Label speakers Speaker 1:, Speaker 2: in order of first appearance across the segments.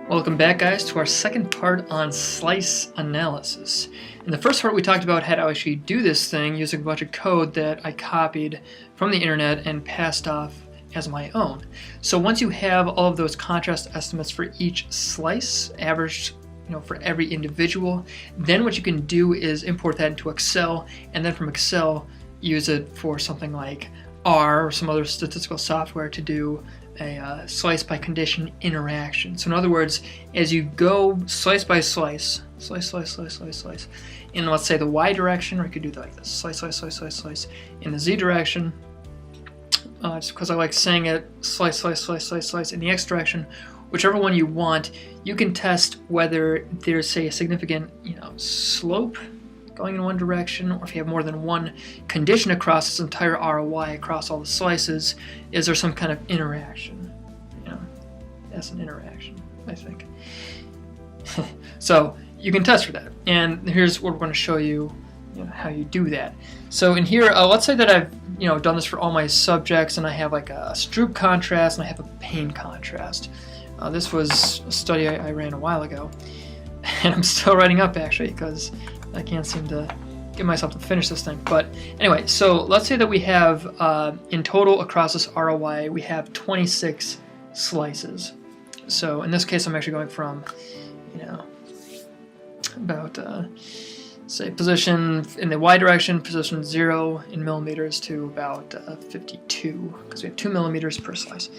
Speaker 1: Welcome back, guys, to our second part on slice analysis. In the first part, we talked about how to actually do this thing using a bunch of code that I copied from the internet and passed off as my own. So once you have all of those contrast estimates for each slice, averaged for every individual, then what you can do is import that into Excel, and then from Excel, use it for something like R or some other statistical software to do a slice by condition interaction. So in other words, as you go slice by slice, in let's say the Y direction, or you could do that like this, slice, in the Z direction, just because I like saying it, slice, in the X direction, whichever one you want, you can test whether there's, say, a significant, slope going in one direction, or if you have more than one condition across this entire ROI across all the slices, is there some kind of interaction? That's an interaction, I think. So you can test for that, and here's what we're going to show you, how you do that. So in here, let's say that I've done this for all my subjects, and I have like a Stroop contrast and I have a pain contrast. This was a study I ran a while ago, and I'm still writing up actually because I can't seem to get myself to finish this thing. But anyway, so let's say that we have, in total across this ROI, we have 26 slices. So in this case, I'm actually going from, about, say, position in the Y direction, position 0 in millimeters to about 52, because we have 2 millimeters per slice.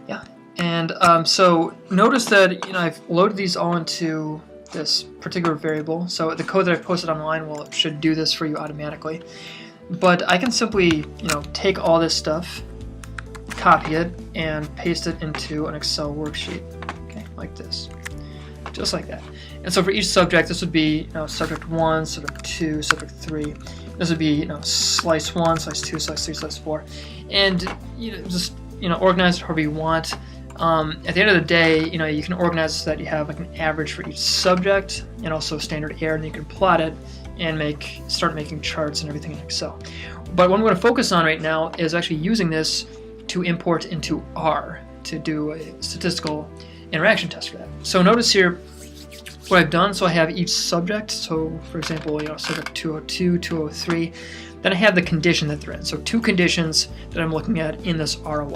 Speaker 1: Yeah, and so notice that, I've loaded these all into this particular variable. So the code that I've posted online should do this for you automatically. But I can simply, take all this stuff, copy it, and paste it into an Excel worksheet, okay, like this, just like that. And so for each subject, this would be, subject 1, subject 2, subject 3. This would be, slice 1, slice 2, slice 3, slice 4, and just organize it however you want. At the end of the day, you can organize so that you have like an average for each subject and also standard error, and you can plot it and start making charts and everything in Excel. But what I'm going to focus on right now is actually using this to import into R to do a statistical interaction test for that. So notice here what I've done. So I have each subject. So for example, subject 202, 203. Then I have the condition that they're in. So two conditions that I'm looking at in this ROI.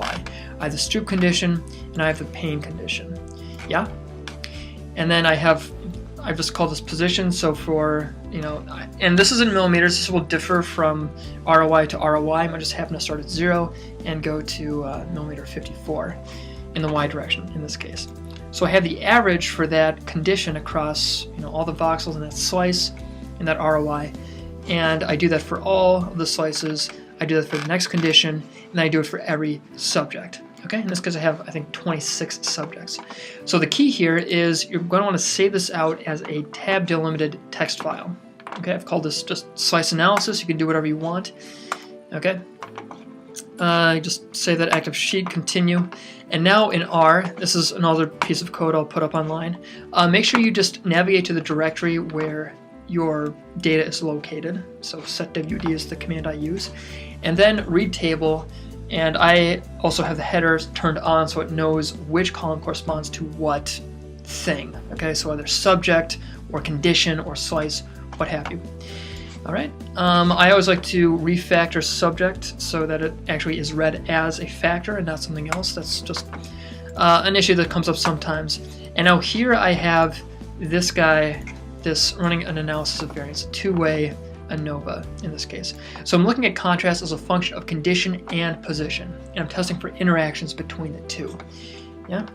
Speaker 1: I have the Stroop condition and I have the pain condition. Yeah? And then I've just called this position. So for, and this is in millimeters. This will differ from ROI to ROI. I might just happen to start at 0 and go to millimeter 54 in the Y direction in this case. So I have the average for that condition across, all the voxels in that slice in that ROI. And I do that for all of the slices. I do that for the next condition, and I do it for every subject. Okay, in this case I have, I think, 26 subjects. So the key here is you're going to want to save this out as a tab delimited text file. Okay, I've called this just slice analysis. You can do whatever you want. Okay, just save that active sheet, continue. And now in R, this is another piece of code I'll put up online. Make sure you just navigate to the directory where your data is located. So setwd is the command I use. And then read table, and I also have the headers turned on so it knows which column corresponds to what thing. Okay, so either subject or condition or slice, what have you. All right, I always like to refactor subject so that it actually is read as a factor and not something else. That's just an issue that comes up sometimes. And now here I have this guy, this running an analysis of variance, two-way ANOVA in this case. So I'm looking at contrast as a function of condition and position, and I'm testing for interactions between the two. Yeah,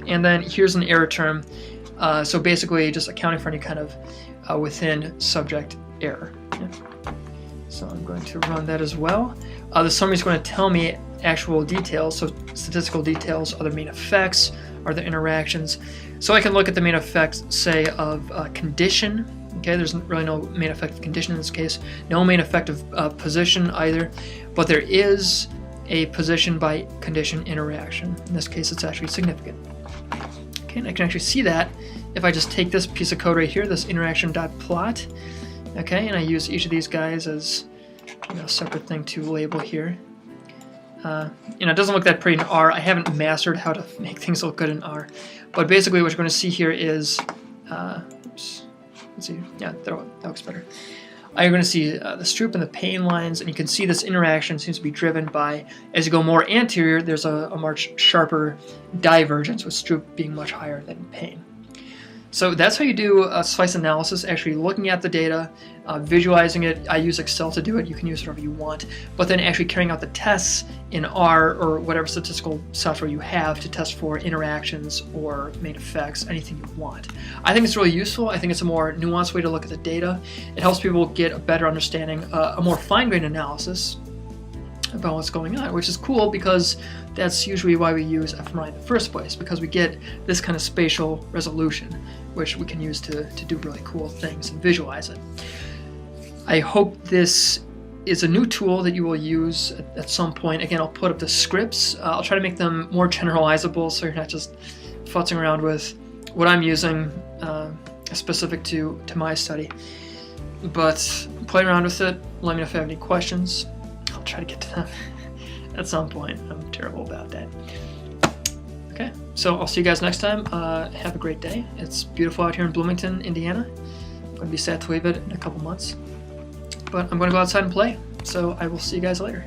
Speaker 1: and then here's an error term. So basically just accounting for any kind of within subject error. Yeah. So I'm going to run that as well. The summary is going to tell me actual details, so statistical details, are there main effects, are there interactions. So I can look at the main effects, say, of condition. Okay, there's really no main effect of condition in this case, no main effect of position either, but there is a position by condition interaction. In this case, it's actually significant. Okay, and I can actually see that if I just take this piece of code right here, this interaction.plot, okay, and I use each of these guys as a separate thing to label here. It doesn't look that pretty in R. I haven't mastered how to make things look good in R. But basically what you're going to see here is, oops, let's see, yeah, that looks better. You're going to see the Stroop and the pane lines, and you can see this interaction seems to be driven by, as you go more anterior, there's a much sharper divergence, with Stroop being much higher than pane. So that's how you do a slice analysis, actually looking at the data, visualizing it. I use Excel to do it. You can use whatever you want. But then actually carrying out the tests in R or whatever statistical software you have to test for interactions or main effects, anything you want. I think it's really useful. I think it's a more nuanced way to look at the data. It helps people get a better understanding, a more fine-grained analysis about what's going on, which is cool because that's usually why we use FMRI in the first place, because we get this kind of spatial resolution, which we can use to do really cool things and visualize it. I hope this is a new tool that you will use at some point. Again, I'll put up the scripts. I'll try to make them more generalizable so you're not just futzing around with what I'm using specific to my study. But play around with it. Let me know if you have any questions. I'll try to get to them at some point. I'm terrible about that. Okay, so I'll see you guys next time. Have a great day. It's beautiful out here in Bloomington, Indiana. I'm going to be sad to leave it in a couple months. But I'm going to go outside and play. So I will see you guys later.